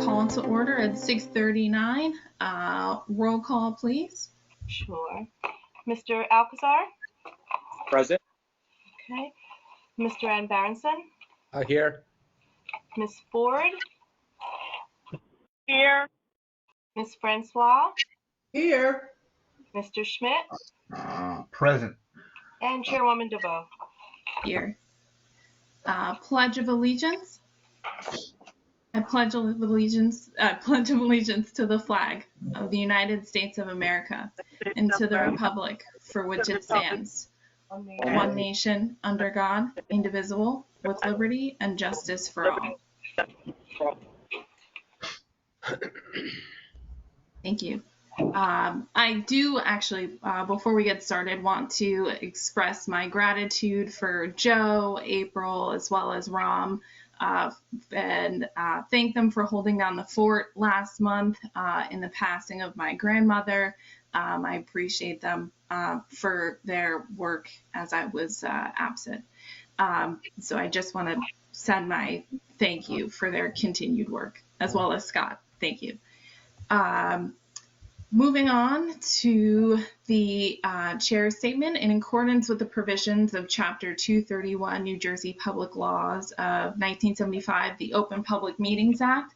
call to order at 6:39. Roll call, please. Sure. Mr. Alcazar? Present. Okay. Mr. Ann Berenson? Here. Ms. Ford? Here. Ms. Francois? Here. Mr. Schmidt? Present. And Chairwoman DeVoe. Here. Pledge of Allegiance. I pledge allegiance to the flag of the United States of America and to the republic for which it stands, one nation, under God, indivisible, with liberty and justice for all. Thank you. I do actually, before we get started, want to express my gratitude for Joe, April, as well as Ram, and thank them for holding down the fort last month in the passing of my grandmother. I appreciate them for their work as I was absent. So I just want to send my thank you for their continued work, as well as Scott. Thank you. Moving on to the chair's statement. In accordance with the provisions of Chapter 231 New Jersey Public Laws of 1975, the Open Public Meetings Act,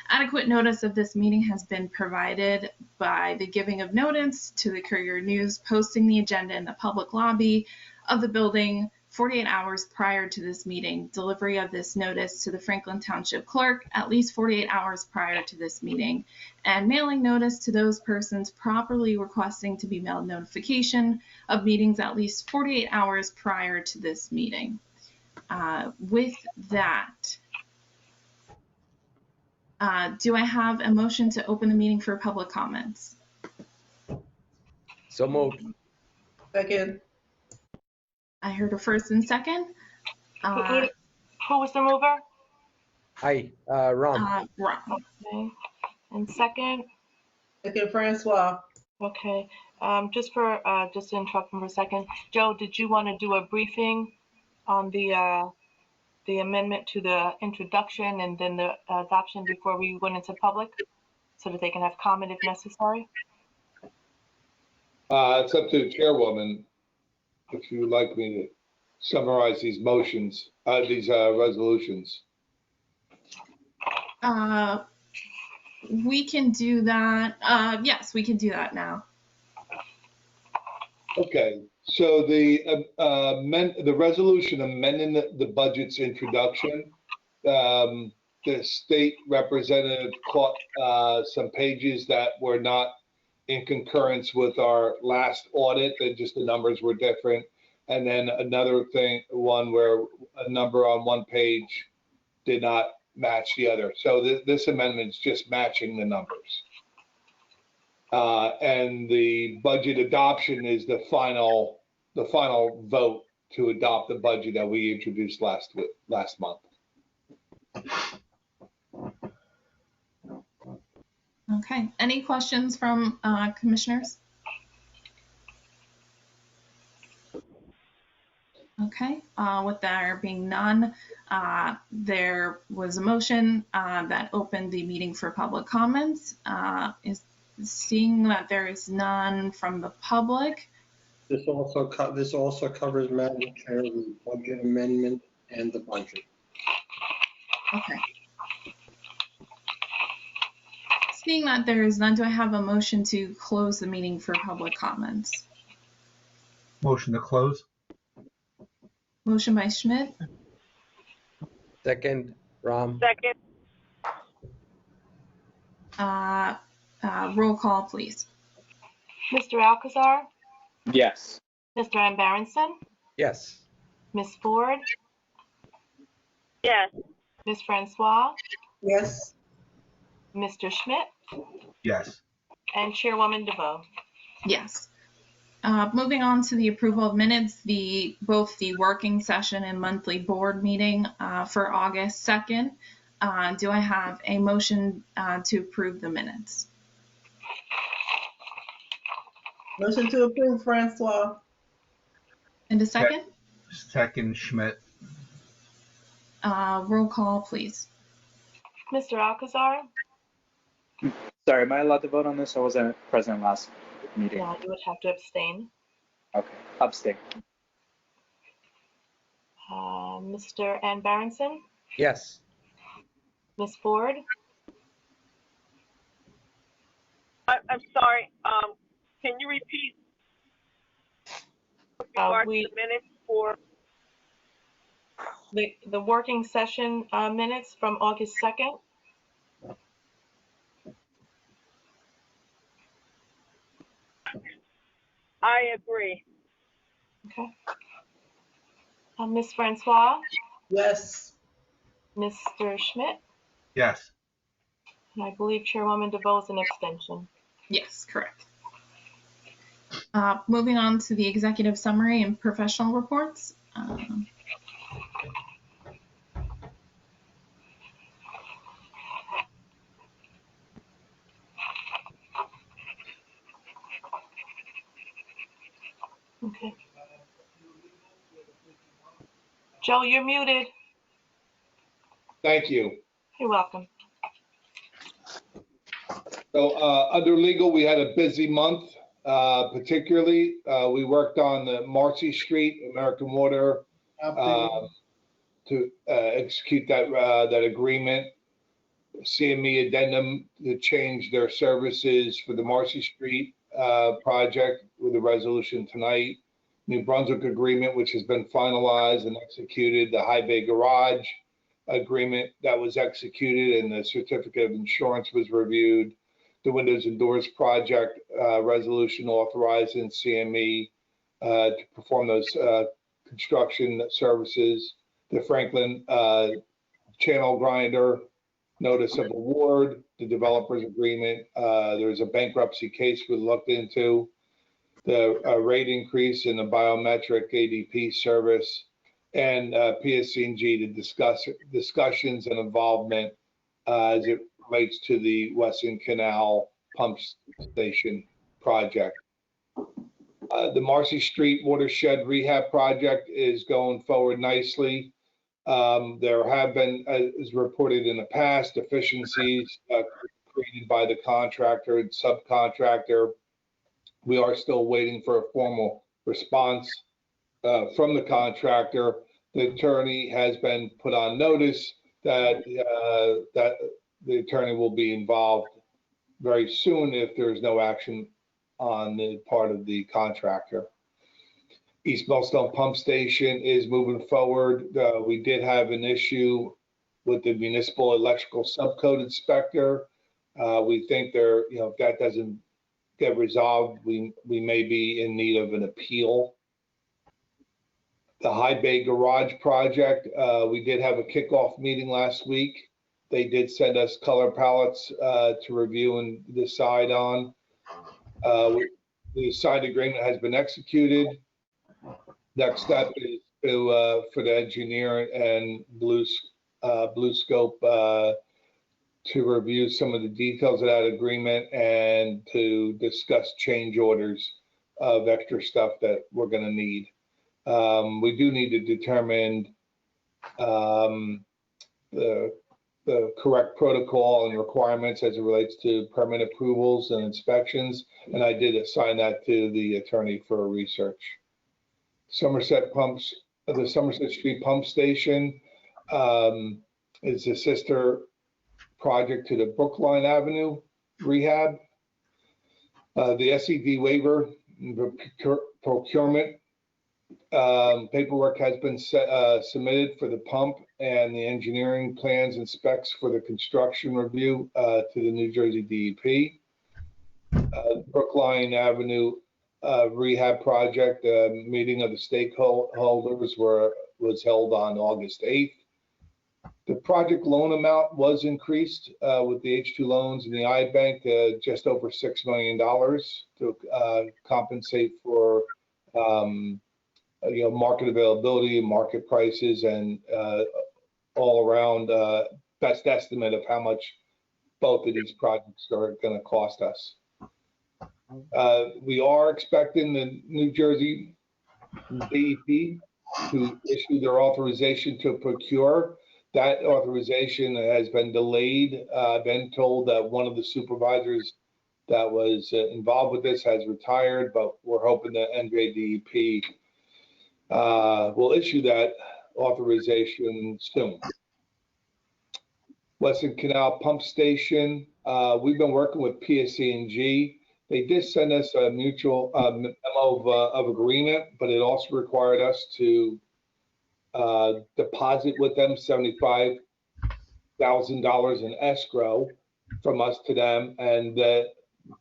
adequate notice of this meeting has been provided by the giving of notice to the Courier News, posting the agenda in the public lobby of the building 48 hours prior to this meeting, delivery of this notice to the Franklin Township Clerk at least 48 hours prior to this meeting, and mailing notice to those persons properly requesting to be mailed notification of meetings at least 48 hours prior to this meeting. With that, do I have a motion to open the meeting for public comments? So moved. Second. I heard a first and second. Who was the mover? Hi, Ram. Ron. Okay. And second? Second, Francois. Okay. Just to interrupt for a second, Joe, did you want to do a briefing on the amendment to the introduction and then the adoption before we went into public, so that they can have comment if necessary? It's up to the chairwoman if you would like me to summarize these motions, these resolutions. We can do that. Yes, we can do that now. Okay, so the resolution amending the budget's introduction, the state representative caught some pages that were not in concurrence with our last audit, that just the numbers were different. And then another one where a number on one page did not match the other. So this amendment is just matching the numbers. And the budget adoption is the final vote to adopt the budget that we introduced last month. Okay. Any questions from commissioners? Okay. With there being none, there was a motion that opened the meeting for public comments. Seeing that there is none from the public. This also covers, Madam Chair, the budget amendment and the budget. Okay. Seeing that there is none, do I have a motion to close the meeting for public comments? Motion to close. Motion by Schmidt. Second, Ram. Second. Roll call, please. Mr. Alcazar? Yes. Mr. Ann Berenson? Yes. Ms. Ford? Yes. Ms. Francois? Yes. Mr. Schmidt? Yes. And Chairwoman DeVoe. Yes. Moving on to the approval of minutes, both the working session and monthly board meeting for August 2nd. Do I have a motion to approve the minutes? Motion to approve, Francois. And a second? Second, Schmidt. Roll call, please. Mr. Alcazar? Sorry, am I allowed to vote on this? I wasn't present last meeting. Yeah, you would have to abstain. Okay, abstain. Mr. Ann Barronson, Yes. Ms. Ford, I'm sorry, can you repeat with regard to the minutes for? the working session minutes from August 2nd. I agree. Okay. Ms. Francois, Yes. Mr. Schmidt, Yes. and I believe Chairwoman DeVoe is an abstention. Yes, correct. Moving on to the executive summary and professional reports. Okay. Joe, you're muted. Thank you. You're welcome. So under legal, we had a busy month. Particularly, we worked on the Marcy Street, American Water, to execute that agreement. CME addendum to change their services for the Marcy Street project with a resolution tonight. New Brunswick agreement, which has been finalized and executed. The High Bay Garage agreement that was executed and the certificate of insurance was reviewed. The Windows and Doors project resolution authorizing CME to perform those construction services. The Franklin channel grinder notice of award, the developers agreement. There's a bankruptcy case we looked into. The rate increase in the biometric ADP service, and PSC&G to discuss discussions and involvement as it relates to the Western Canal pump station project. The Marcy Street watershed rehab project is going forward nicely. There have been, as reported in the past, deficiencies created by the contractor and subcontractor. We are still waiting for a formal response from the contractor. The attorney has been put on notice that that the attorney will be involved very soon if there's no action on the part of the contractor. East Millstone Pump Station is moving forward. We did have an issue with the municipal electrical subcode inspector. We think there, if that doesn't get resolved, we may be in need of an appeal. The High Bay Garage project, we did have a kickoff meeting last week. They did send us color palettes to review and decide on. The signed agreement has been executed. Next step is to for the engineer and Blue Scope to review some of the details of that agreement and to discuss change orders of extra stuff that we're going to need. We do need to determine the correct protocol and requirements as it relates to permit approvals and inspections, and I did assign that to the attorney for research. Somerset pumps, the Somerset Street pump station is a sister project to the Brookline Avenue rehab. The SED waiver procurement paperwork has been submitted for the pump and the engineering plans and specs for the construction review to the New Jersey DEP. Brookline Avenue rehab project meeting of the stakeholders was held on August 8th. The project loan amount was increased with the H2 loans and the iBank to just over $6 million to compensate for market availability, market prices, and all around best estimate of how much both of these projects are going to cost us. We are expecting the New Jersey DEP to issue their authorization to procure That authorization has been delayed. I've been told that one of the supervisors that was involved with this has retired, but we're hoping that NJDEP will issue that authorization soon. Western Canal Pump Station, we've been working with PSE&G. They did send us a mutual memo of agreement, but it also required us to deposit with them $75,000 in escrow from us to them, and that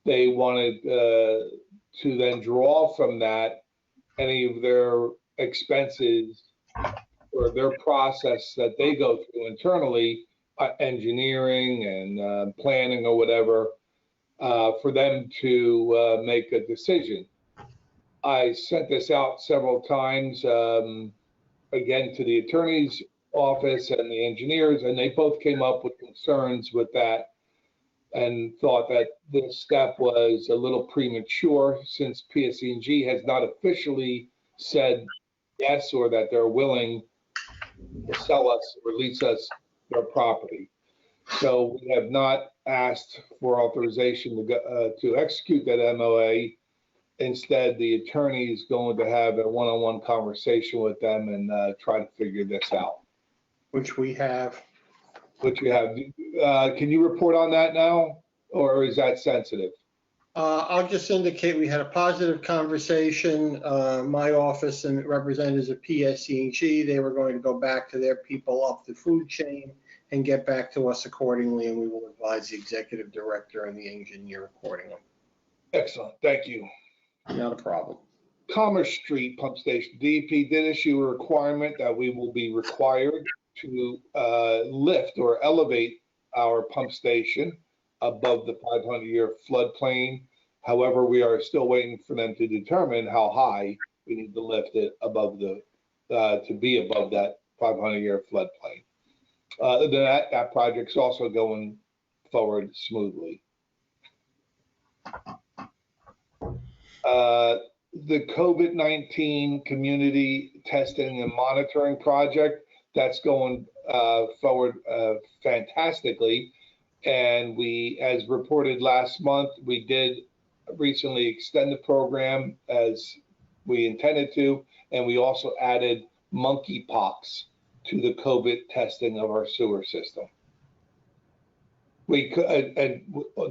they wanted to then draw from that any of their expenses or their process that they go through internally, engineering and planning or whatever, for them to make a decision. I sent this out several times, again, to the attorney's office and the engineers, and they both came up with concerns with that and thought that this step was a little premature since PSE&G has not officially said yes or that they're willing to sell us or lease us their property. So we have not asked for authorization to execute that MOA. Instead, the attorney is going to have a one-on-one conversation with them and try to figure this out. Which we have. Which we have. Can you report on that now, or is that sensitive? I'll just indicate we had a positive conversation. My office and representatives of PSE&G, they were going to go back to their people up the food chain and get back to us accordingly, and we will advise the executive director and the engineer accordingly. Excellent, thank you. Not a problem. Commerce Street Pump Station, DEP did issue a requirement that we will be required to lift or elevate our pump station above the 500-year floodplain. However, we are still waiting for them to determine how high we need to lift it above the, to be above that 500-year floodplain. Other than that, that project's also going forward smoothly. The COVID-19 community testing and monitoring project, that's going forward fantastically. And we, as reported last month, we did recently extend the program as we intended to, and we also added monkeypox to the COVID testing of our sewer system. We could, and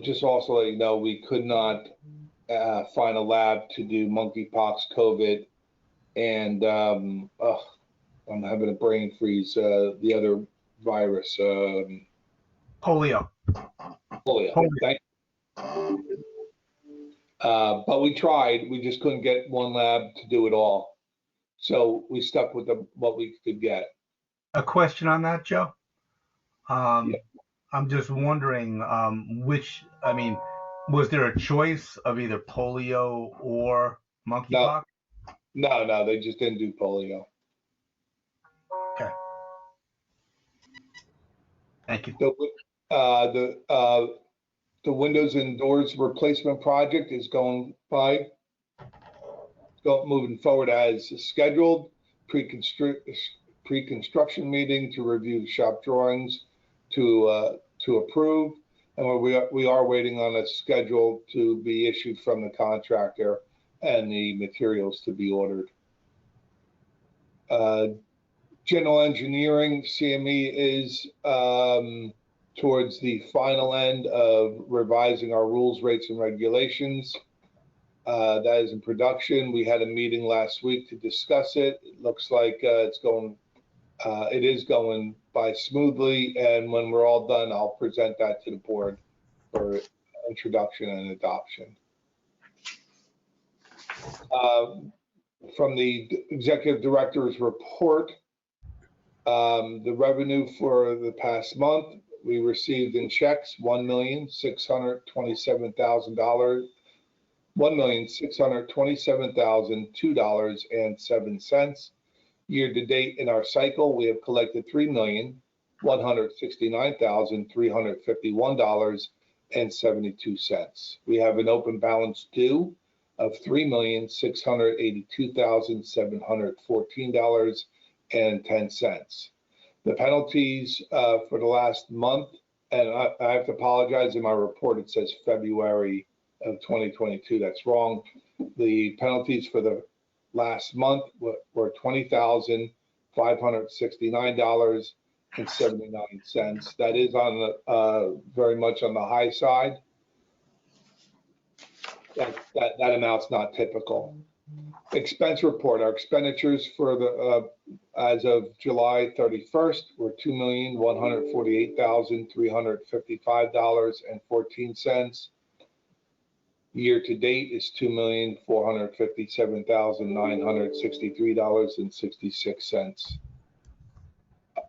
just also let you know, we could not find a lab to do monkeypox, COVID, and I'm having a brain freeze. The other virus, polio. Thank you. But we tried. We just couldn't get one lab to do it all, so we stuck with what we could get. A question on that, Joe. Yeah. I'm just wondering which. I mean, was there a choice of either polio or monkeypox? No, they just didn't do polio. Okay. Thank you. The windows and doors replacement project is going by, moving forward as scheduled. Pre-construction meeting to review shop drawings to approve, and we are waiting on a schedule to be issued from the contractor and the materials to be ordered. General engineering, CME is towards the final end of revising our rules, rates, and regulations. That is in production. We had a meeting last week to discuss it. It looks like it is going by smoothly, and when we're all done, I'll present that to the board for introduction and adoption. From the executive director's report, the revenue for the past month, we received in checks $1,627,000, $1,627,002.07. Year to date in our cycle, we have collected $3,169,351.72. We have an open balance due of $3,682,714.10. The penalties for the last month, and I have to apologize, in my report it says February of 2022. That's wrong. The penalties for the last month were $20,569.79. That is on the very much on the high side. That amount's not typical. Expense report. Our expenditures for the as of July 31st were $2,148,355.14. Year to date is $2,457,963.66.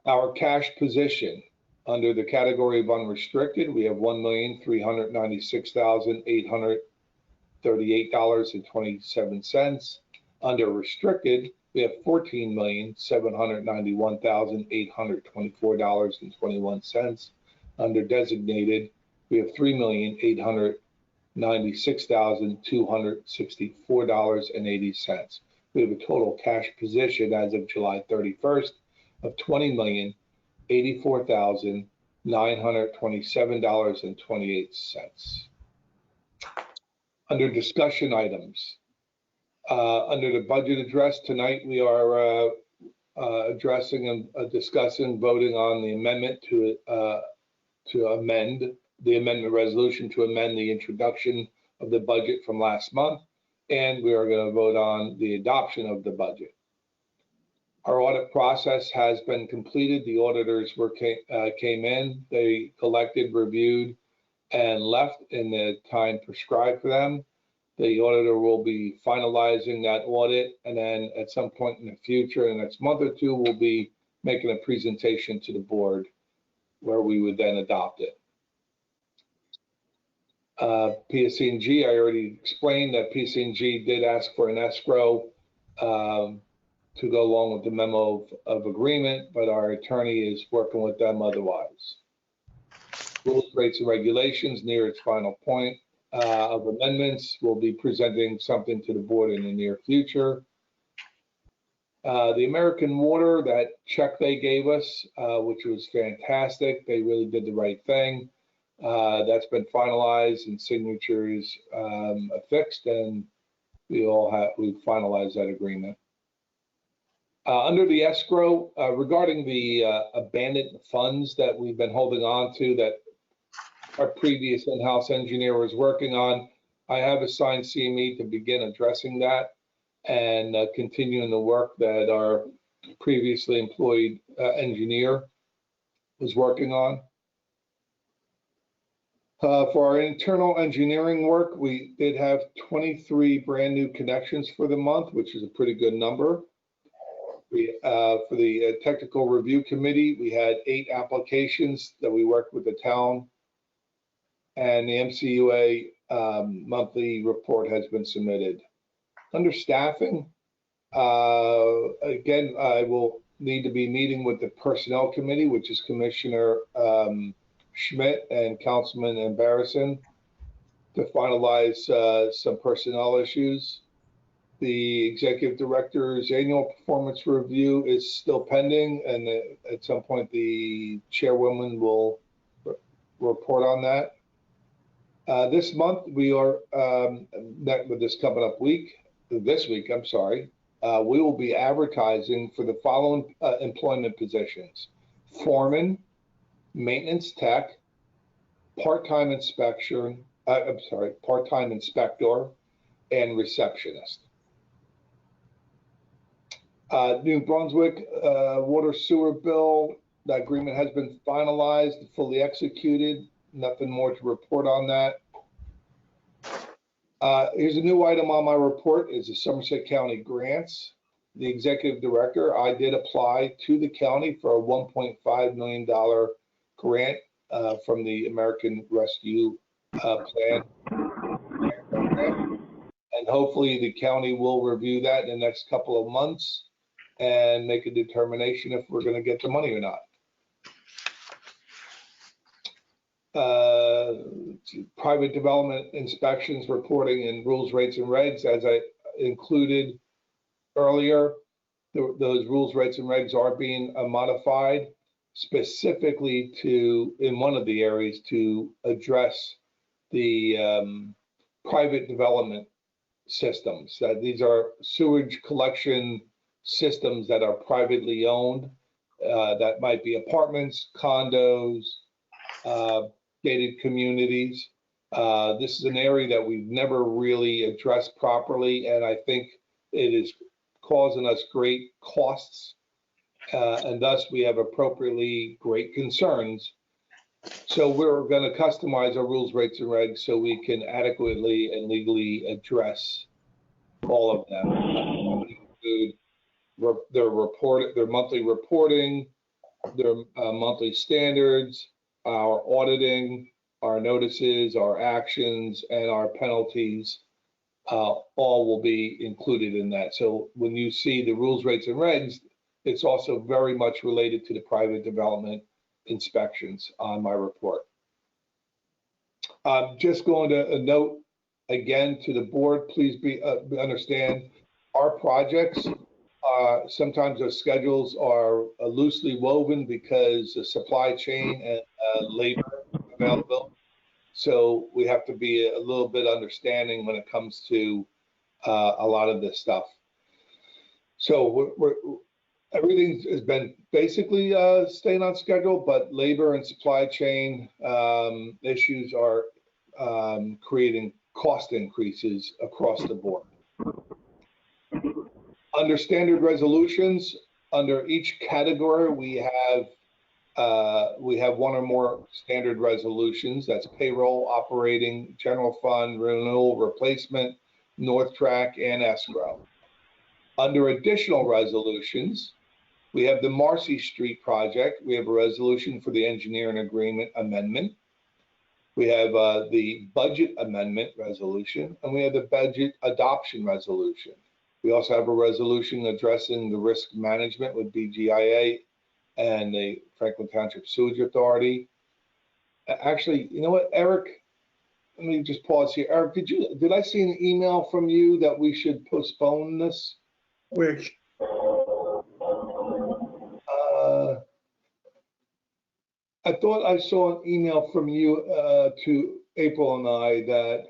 Our cash position under the category of unrestricted, we have $1,396,838.27. Under restricted, we have $14,791,824.21. Under designated, we have $3,896,264.80. We have a total cash position as of July 31st of $20,084,927.28. Under discussion items, under the budget address tonight, we are addressing and discussing, voting on the amendment to amend the amendment resolution to amend the introduction of the budget from last month, and we are going to vote on the adoption of the budget. Our audit process has been completed. The auditors came in, they collected, reviewed, and left in the time prescribed for them. The auditor will be finalizing that audit, and then at some point in the future, in the next month or two, we'll be making a presentation to the board where we would then adopt it. PSC&G, I already explained that PSC&G did ask for an escrow to go along with the memo of agreement, but our attorney is working with them otherwise. Rules, rates, and regulations near its final point of amendments. We'll be presenting something to the board in the near future. The American Water, that check they gave us, which was fantastic. They really did the right thing. That's been finalized and signatures affixed, and we've finalized that agreement. Under the escrow, regarding the abandoned funds that we've been holding on to that our previous in-house engineer was working on, I have assigned CME to begin addressing that and continuing the work that our previously employed engineer was working on. For our internal engineering work, we did have 23 brand new connections for the month, which is a pretty good number. For the technical review committee, we had 8 applications that we worked with the town, and the MCUA monthly report has been submitted. Under staffing, again, I will need to be meeting with the personnel committee, which is Commissioner Schmidt and Councilman Barrison, to finalize some personnel issues. The executive director's annual performance review is still pending, and at some point the chairwoman will report on that. This month we are with this coming up week. This week, I'm sorry, we will be advertising for the following employment positions: foreman, maintenance tech, part-time inspector, and receptionist. New Brunswick water sewer bill, that agreement has been finalized, fully executed. Nothing more to report on that. Here's a new item on my report, is the Somerset County grants. The executive director, I did apply to the county for a $1.5 million grant from the American Rescue Plan. And hopefully the county will review that in the next couple of months and make a determination if we're going to get the money or not. Private development inspections, reporting, and rules, rates, and regs, as I included earlier, those rules, rates, and regs are being modified. specifically in one of the areas to address the private development systems. These are sewage collection systems that are privately owned. That might be apartments, condos, gated communities. This is an area that we've never really addressed properly, and I think it is causing us great costs, and thus we have appropriately great concerns. So we're going to customize our rules, rates, and regs so we can adequately and legally address all of them. Their monthly reporting, their monthly standards, our auditing, our notices, our actions, and our penalties. All will be included in that. So when you see the rules, rates, and regs, it's also very much related to the private development inspections on my report. I'm just going to note again to the board, please understand our projects. Sometimes the schedules are loosely woven because the supply chain and labor availability. So we have to be a little bit understanding when it comes to a lot of this stuff. So everything has been basically staying on schedule, but labor and supply chain issues are creating cost increases across the board. Under standard resolutions, under each category, we have one or more standard resolutions. That's payroll, operating, general fund, renewal, replacement, North Track, and escrow. Under additional resolutions, we have the Marcy Street project. We have a resolution for the engineering agreement amendment. We have the budget amendment resolution, and we have the budget adoption resolution. We also have a resolution addressing the risk management with BGIA and the Franklin Township Sewerage Authority. Actually, you know what, Eric? Let me just pause here. Eric, did I see an email from you that we should postpone this? Which? I thought I saw an email from you to April and I that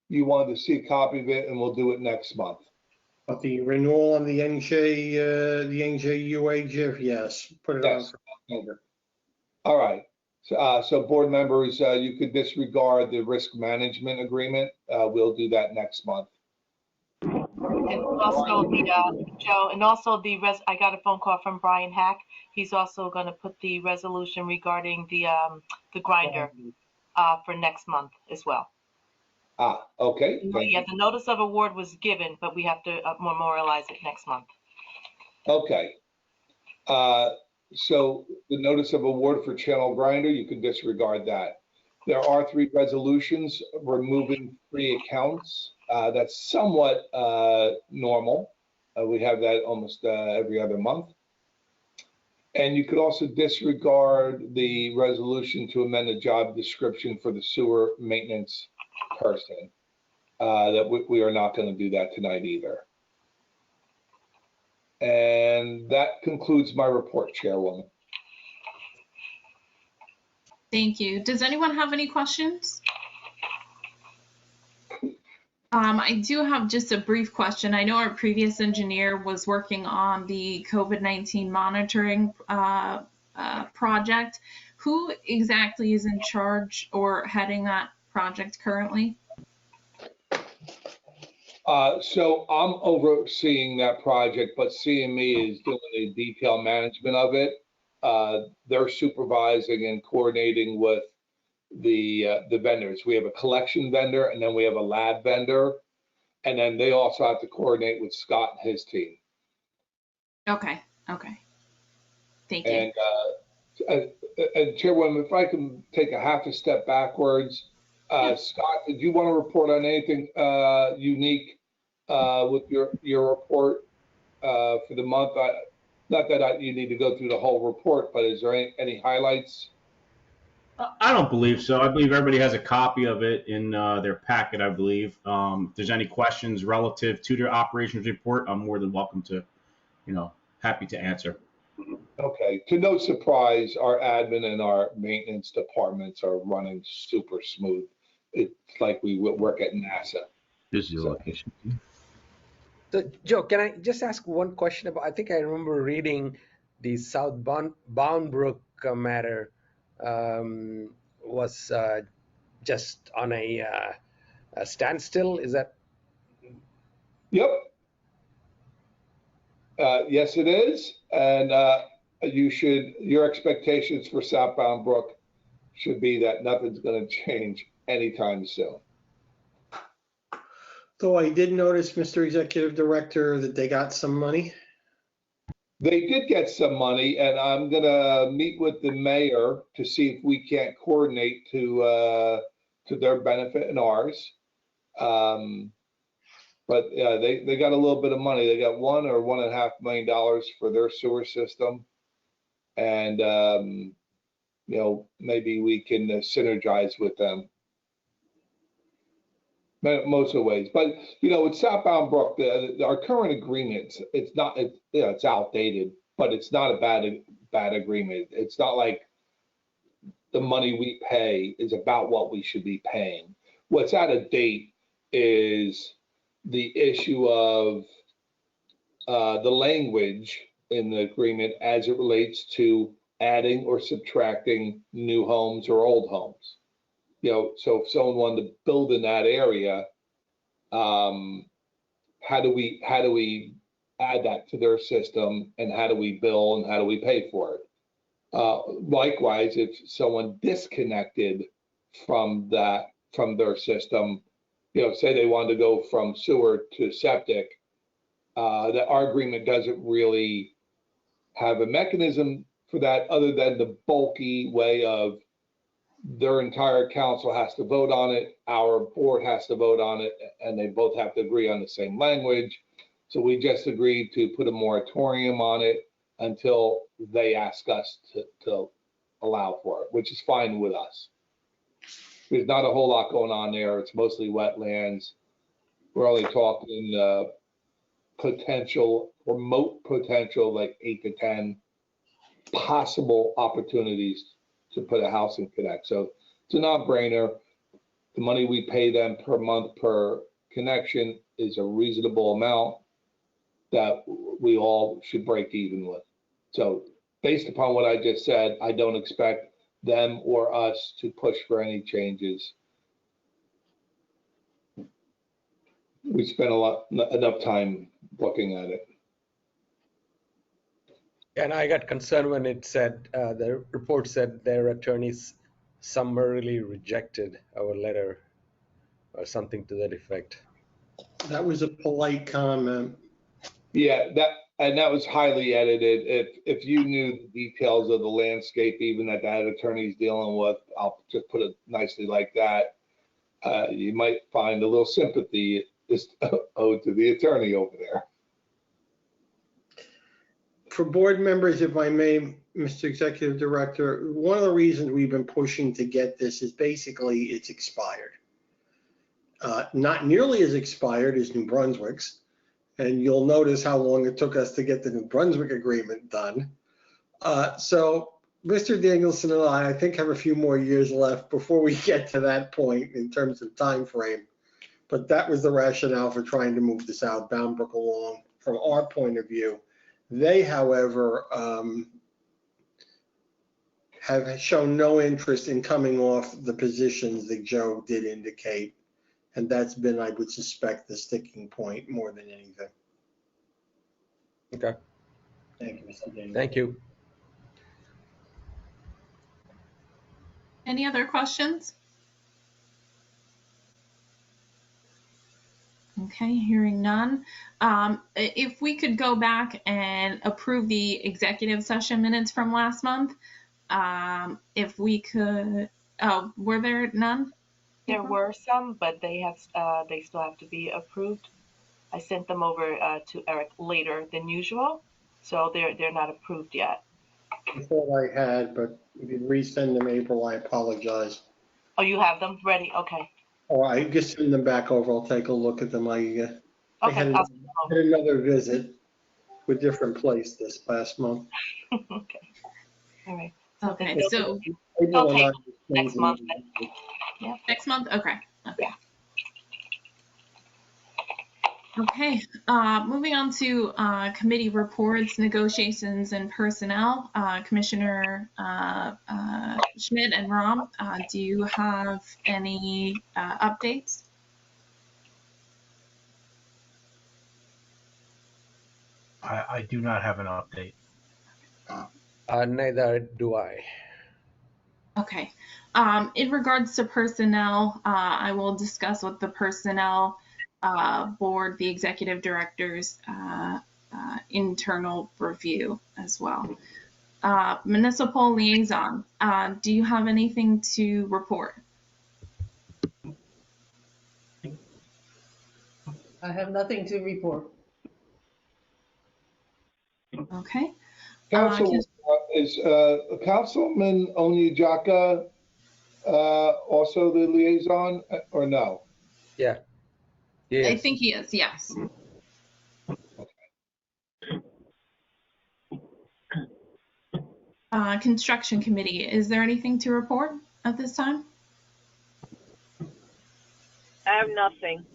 you wanted to see a copy of it, and we'll do it next month. But the renewal on the NJUA, yes, put it on for October. All right. So board members, you could disregard the risk management agreement. We'll do that next month. And also Joe, and also I got a phone call from Brian Hack. He's also going to put the resolution regarding the grinder for next month as well. Okay. Yeah, the notice of award was given, but we have to memorialize it next month. Okay. So the notice of award for channel grinder, you can disregard that. There are 3 resolutions removing free accounts. That's somewhat normal. We have that almost every other month. And you could also disregard the resolution to amend the job description for the sewer maintenance person. That we are not going to do that tonight either. And that concludes my report, Chairwoman. Thank you. Does anyone have any questions? I do have just a brief question. I know our previous engineer was working on the COVID-19 monitoring project. Who exactly is in charge or heading that project currently? So I'm overseeing that project, but CME is doing the detail management of it. They're supervising and coordinating with the vendors. We have a collection vendor, and then we have a lab vendor, and then they also have to coordinate with Scott and his team. Okay. Thank you. And Chairwoman, if I can take a half a step backwards, Scott, did you want to report on anything unique with your report for the month? Not that you need to go through the whole report, but is there any highlights? I don't believe so. I believe everybody has a copy of it in their packet, I believe. If there's any questions relative to their operations report, I'm more than welcome to, happy to answer. Okay, to no surprise, our admin and our maintenance departments are running super smooth. It's like we would work at NASA. This is the So- location. So, Joe, can I just ask one question about, I think I remember reading the South Boundbrook matter was just on a standstill. Is that? Yep. Yes, it is. And your expectations for Southbound Brook should be that nothing's going to change anytime soon. So I did notice, Mr. Executive Director, that they got some money. They did get some money, and I'm going to meet with the mayor to see if we can't coordinate to their benefit and ours. But yeah, they got a little bit of money. They got $1 or $1.5 million for their sewer system. And, maybe we can synergize with them. Most of the ways. But, with Southbound Brook, our current agreement, it's outdated, but it's not a bad agreement. It's not like the money we pay is about what we should be paying. What's out of date is the issue of the language in the agreement as it relates to adding or subtracting new homes or old homes. So if someone wanted to build in that area, how do we add that to their system, and how do we bill, and how do we pay for it? Likewise, if someone disconnected from their system, say they wanted to go from sewer to septic, that our agreement doesn't really have a mechanism for that other than the bulky way of their entire council has to vote on it, our board has to vote on it, and they both have to agree on the same language. So we just agreed to put a moratorium on it until they ask us to allow for it, which is fine with us. There's not a whole lot going on there. It's mostly wetlands. We're only talking remote potential, like 8 to 10 possible opportunities to put a house and connect. So it's a non-brainer. The money we pay them per month per connection is a reasonable amount that we all should break even with. So based upon what I just said, I don't expect them or us to push for any changes. We spent enough time looking at it. And I got concerned when it said, the report said their attorneys summarily rejected our letter or something to that effect. That was a polite comment. Yeah, that was highly edited. If you knew the details of the landscape, even that attorney's dealing with, I'll just put it nicely like that, you might find a little sympathy is owed to the attorney over there. For board members, if I may, Mr. Executive Director, one of the reasons we've been pushing to get this is basically it's expired. Not nearly as expired as New Brunswick's, and you'll notice how long it took us to get the New Brunswick agreement done. So Mr. Danielson and I think, have a few more years left before we get to that point in terms of time frame. But that was the rationale for trying to move the South Boundbrook along from our point of view. They, however, have shown no interest in coming off the positions that Joe did indicate. And that's been, I would suspect, the sticking point more than anything. Okay. Thank you, Mr. Daniel. Thank you. Any other questions? Okay, hearing none. If we could go back and approve the executive session minutes from last month, if we could, were there none? There were some, but they still have to be approved. I sent them over to Eric later than usual, so they're not approved yet. I thought I had, but if you resend them, April, I apologize. Oh, you have them ready? Okay. Or I just send them back over. I'll take a look at them. I Okay. had another visit. a different place this past month. Okay. All right. So Okay, then- so April and Okay, I was next month. changing. next month? Okay. Yeah. Okay, moving on to committee reports, negotiations, and personnel. Commissioner Schmidt and Rom, do you have any updates? I do not have an update. Neither do I. Okay. In regards to personnel, I will discuss with the personnel board, the executive director's internal review as well. Municipal liaison, do you have anything to report? I have nothing to report. Okay. Council, is Councilman Onyejaka also the liaison or no? Yeah. I Yes. think he is, yes. Construction committee, is there anything to report at this time? I have nothing.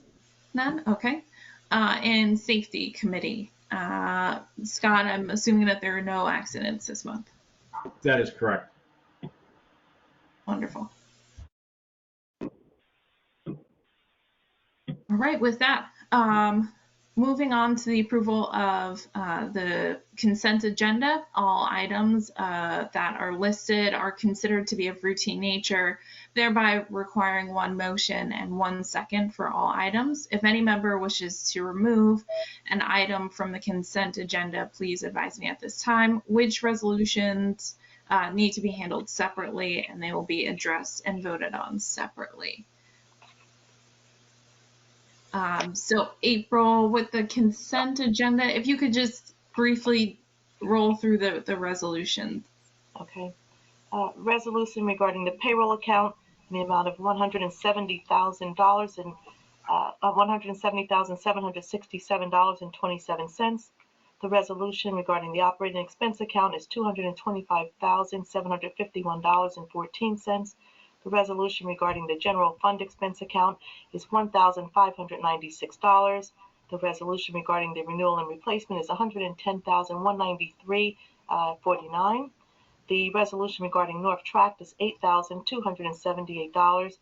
None? Okay. And safety committee. Scott, I'm assuming that there are no accidents this month. That is correct. Wonderful. All right, with that, moving on to the approval of the consent agenda. All items that are listed are considered to be of routine nature, thereby requiring one motion and 1 second for all items. If any member wishes to remove an item from the consent agenda, please advise me at this time. Which resolutions need to be handled separately, and they will be addressed and voted on separately. So April, with the consent agenda, if you could just briefly roll through the resolutions. Okay. Resolution regarding the payroll account in the amount of $170,000 and $170,767.27. The resolution regarding the operating expense account is $225,751.14. The resolution regarding the general fund expense account is $1,596. The resolution regarding the renewal and replacement is $110,193.49. The resolution regarding North Tract is $8,278.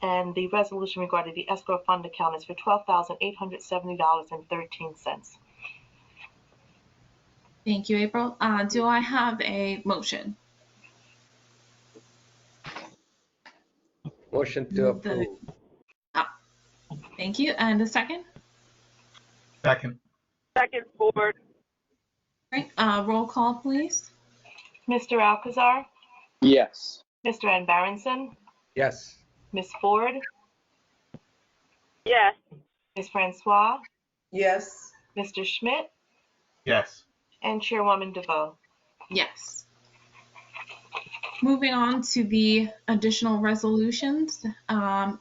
And the resolution regarding the escrow fund account is for $12,870.13. Thank you, April. Do I have a motion? Motion to approve. Thank you. And a second? Second. Second, Ford. Great. Roll call, please. Mr. Alcazar, Yes. Mr. N. Barronson, Yes. Ms. Ford, Yes. Ms. Francois, Yes. Mr. Schmidt, Yes. and Chairwoman DeVoe. Yes. Moving on to the additional resolutions.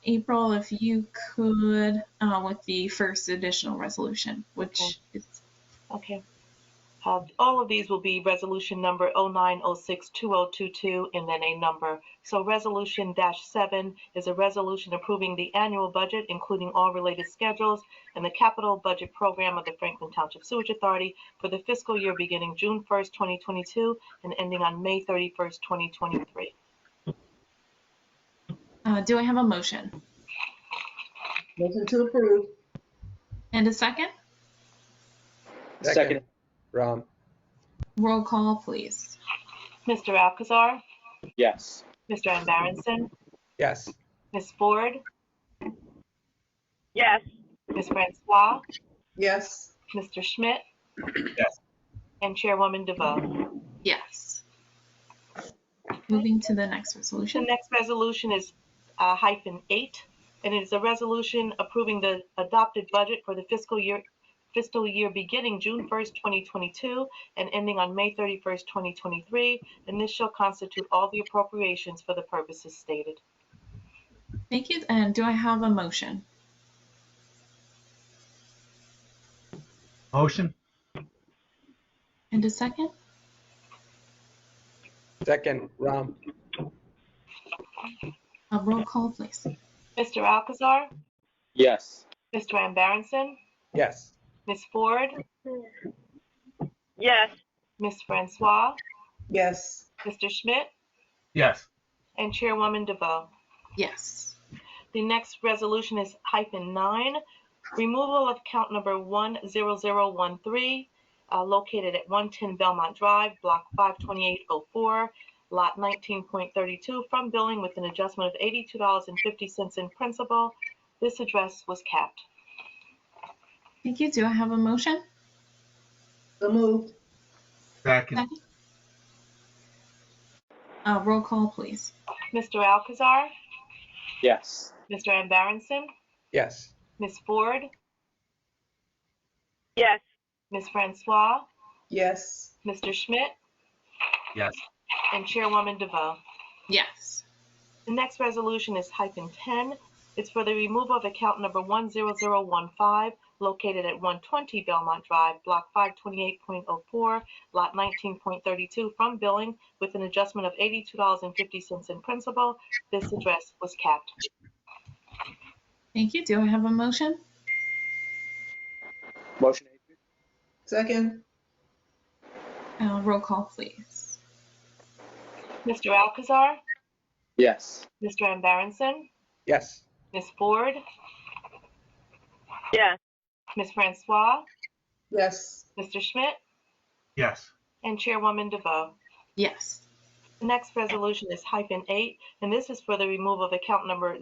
April, if you could, with the first additional resolution, which is. Okay. All of these will be resolution number 09062022 and then a number. So resolution -7 is a resolution approving the annual budget, including all related schedules, and the capital budget program of the Franklin Township Sewerage Authority for the fiscal year beginning June 1st, 2022 and ending on May 31st, 2023. Do I have a motion? Motion to approve. And a second? Second. Ram. Roll call, please. Mr. Alcazar, Yes. Mr. N. Barronson, Yes. Ms. Ford, Yes. Ms. Francois, Yes. Mr. Schmidt, Yes. and Chairwoman DeVoe. Yes. Moving to the next The resolution. next resolution is -8, and it is a resolution approving the adopted budget for the fiscal year beginning June 1st, 2022 and ending on May 31st, 2023, and this shall constitute all the appropriations for the purposes stated. Thank you. And do I have a motion? Motion. And a second? Second, Ram. A roll call, please. Mr. Alcazar, Yes. Mr. Ambarenson, Yes. Ms. Ford, Yes. Ms. Francois, Yes. Mr. Schmidt, Yes. and Chairwoman DeVoe. Yes. The next resolution is -9, removal of account number 10013, located at 110 Belmont Drive, block 52804, lot 19.32, from billing with an adjustment of $82.50 in principal. This address was capped. Thank you. Do I have a motion? So moved. Second. Roll call, please. Mr. Alcazar, Yes. Mr. Ambarenson, Yes. Ms. Ford, Yes. Ms. Francois, Yes. Mr. Schmidt, Yes. and Chairwoman DeVoe. Yes. The next resolution is -10. It's for the removal of account number 10015, located at 120 Belmont Drive, block 528.04, lot 19.32, from billing with an adjustment of $82.50 in principal. This address was capped. Thank you. Do I have a motion? Motion. Second. Roll call, please. Mr. Alcazar, Yes. Mr. Ambarenson, Yes. Ms. Ford, Yes. Ms. Francois, Yes. Mr. Schmidt, Yes. and Chairwoman DeVoe. Yes. The next resolution is -8, and this is for the removal of account number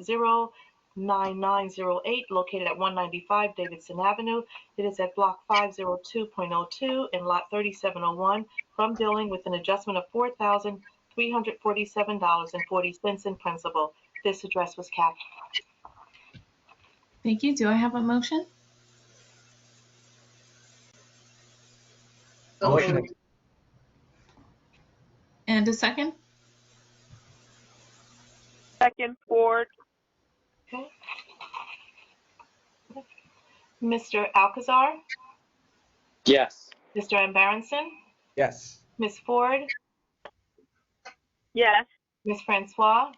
09908, located at 195 Davidson Avenue. It is at block 502.02 and lot 3701, from billing with an adjustment of $4,347.40 in principal. This address was capped. Thank you. Do I have a motion? So Motion. moved. And a second? Second, Ford. Okay. Mr. Alcazar, Yes. Mr. Ambarenson, Yes. Ms. Ford, Yes. Ms. Francois,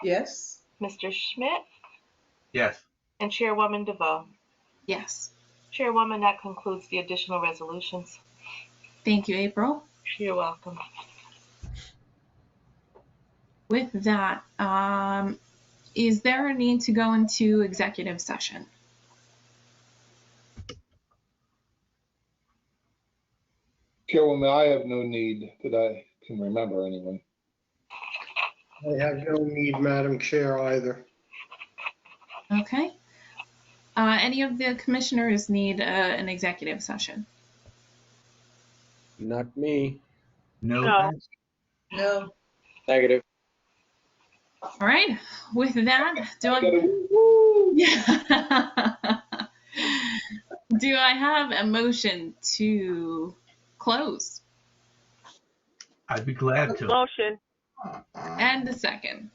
Yes. Mr. Schmidt, Yes. and Chairwoman DeVoe. Yes. Chairwoman, that concludes the additional resolutions. Thank you, April. You're welcome. With that, is there a need to go into executive session? Chairwoman, I have no need that I can remember anyway. I have no need, Madam Chair, either. Okay. Any of the commissioners need an executive session? Not me. No. No. No. Negative. All right. With that, do I have a motion to close? I'd be glad to. Motion. And a second.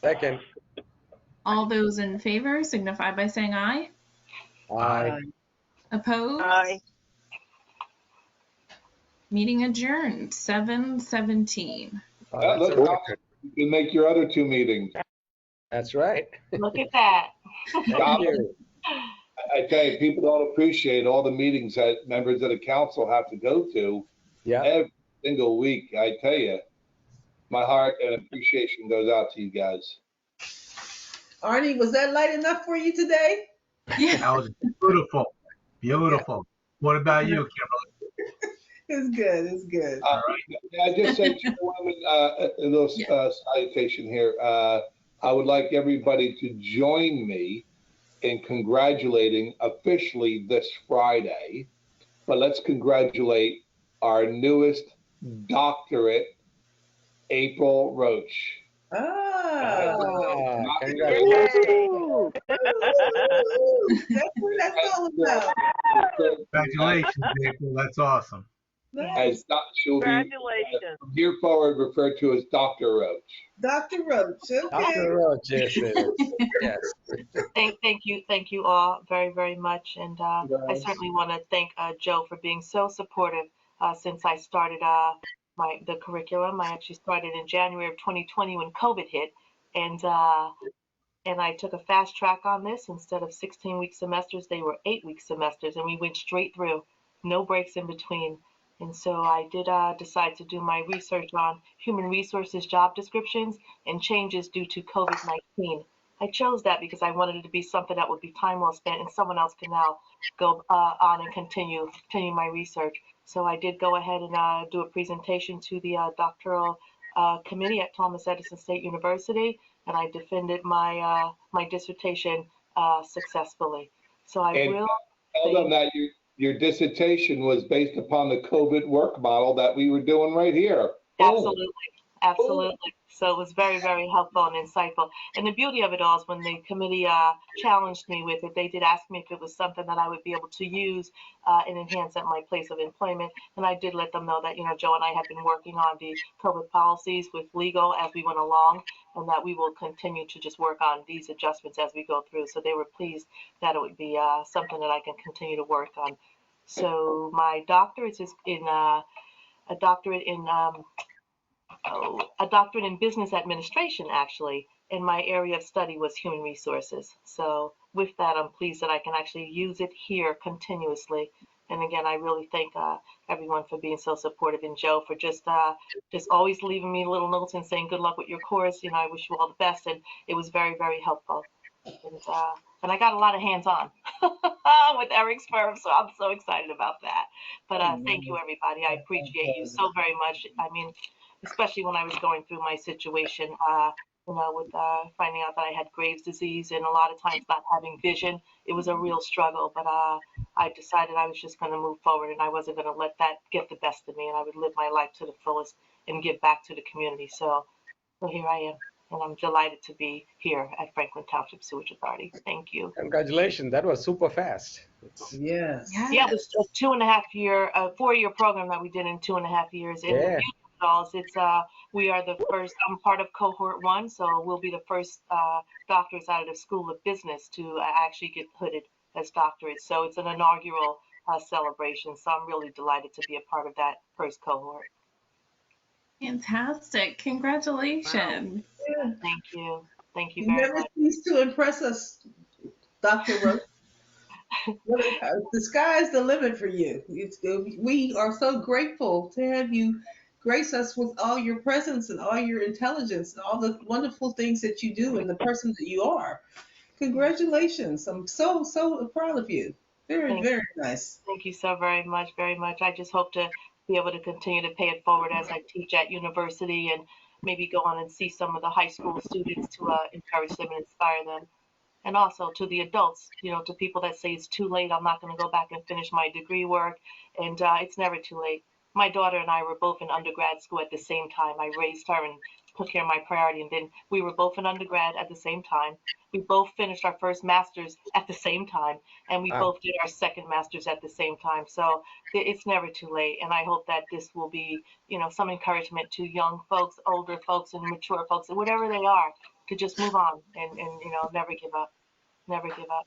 Second. All those in favor signify by saying aye. Aye. Opposed? Aye. Meeting adjourned, 7:17. Oh, That that's a looks- record. You can make your other two meetings. That's right. Look at that. Thank you. I tell you, people don't appreciate all the meetings that members of the council have to go to Yeah. every single week. I tell you, my heart and appreciation goes out to you guys. Arnie, was that light enough for you today? Yeah. That was beautiful. Beautiful. What about you, Kimberly? It's good. It's good. May I just say, Chairwoman, a little salutation here. I would like everybody to join me in congratulating officially this Friday, but let's congratulate our newest doctorate, April Roach. Ah. Congratulations. Yay. That's what that's all about. Congratulations, April. That's awesome. As she'll be Congratulations. from here forward referred to as Dr. Roach. Dr. Roach, okay. Dr. Roach, yes, it is. Yes. Thank you all very, very much. And I Guys. certainly want to thank Joe for being so supportive since I started the curriculum. I actually started in January of 2020 when COVID hit, and I took a fast track on this. Instead of 16-week semesters, they were 8-week semesters, and we went straight through, no breaks in between. And so I did decide to do my research on human resources job descriptions and changes due to COVID-19. I chose that because I wanted it to be something that would be time well spent, and someone else can now go on and continue my research. So I did go ahead and do a presentation to the doctoral committee at Thomas Edison State University, and I defended my my dissertation successfully. So I And will tell them that your dissertation was based upon the COVID work model that we were doing right here. absolutely. Absolutely. So it was very, very helpful and insightful. And the beauty of it all is when the committee challenged me with it, they did ask me if it was something that I would be able to use and enhance at my place of employment. And I did let them know that, Joe and I have been working on the COVID policies with legal as we went along, and that we will continue to just work on these adjustments as we go through. So they were pleased that it would be something that I can continue to work on. So my doctorate is in a doctorate in a doctorate in business administration, actually, and my area of study was human resources. So with that, I'm pleased that I can actually use it here continuously. And again, I really thank everyone for being so supportive, and Joe for just always leaving me little notes and saying good luck with your course. I wish you all the best, and it was very, very helpful. And I got a lot of hands-on with Eric's firm, so I'm so excited about that. But thank you, everybody. I appreciate you so very much. I mean, especially when I was going through my situation, with finding out that I had Graves' disease and a lot of times not having vision. It was a real struggle, but I decided I was just going to move forward, and I wasn't going to let that get the best of me, and I would live my life to the fullest and give back to the community. So here I am, and I'm delighted to be here at Franklin Township Sewerage Authority. Thank you. Congratulations. That was super fast. Yes. Yeah, it was a 4-year program that we did in 2.5 years. And Yeah. it's we are the first. I'm part of cohort 1, so we'll be the first doctors out of the School of Business to actually get hooded as doctorates. So it's an inaugural celebration. So I'm really delighted to be a part of that first cohort. Fantastic. Congratulations. Yeah. Thank you You very never much. cease to impress us, Dr. Roach. The sky's the limit for you. We are so grateful to have you grace us with all your presence and all your intelligence and all the wonderful things that you do and the person that you are. Congratulations. I'm so proud of you. Very nice. Thank you so very much, very much. I just hope to be able to continue to pay it forward as I teach at university, and maybe go on and see some of the high school students to encourage them and inspire them. And also to the adults, to people that say it's too late, I'm not going to go back and finish my degree work. And it's never too late. My daughter and I were both in undergrad school at the same time. I raised her and took care of my priority. And then we were both in undergrad at the same time. We both finished our first master's at the same time. And we both did our second master's at the same time. So it's never too late. And I hope that this will be, some encouragement to young folks, older folks, and mature folks, and whatever they are, to just move on and never give up. Never give up.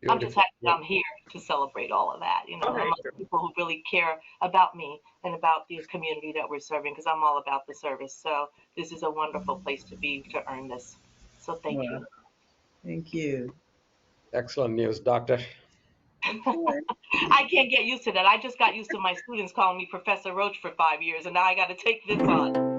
I'm just happy that I'm here to celebrate all of that, among people who really care about me and about the community that we're serving, because I'm all about the service. So this is a wonderful place to be to earn this. So thank you. Thank you. Excellent news, Doctor. I can't get used to that. I just got used to my students calling me Professor Roach for 5 years, and now I got to take this on.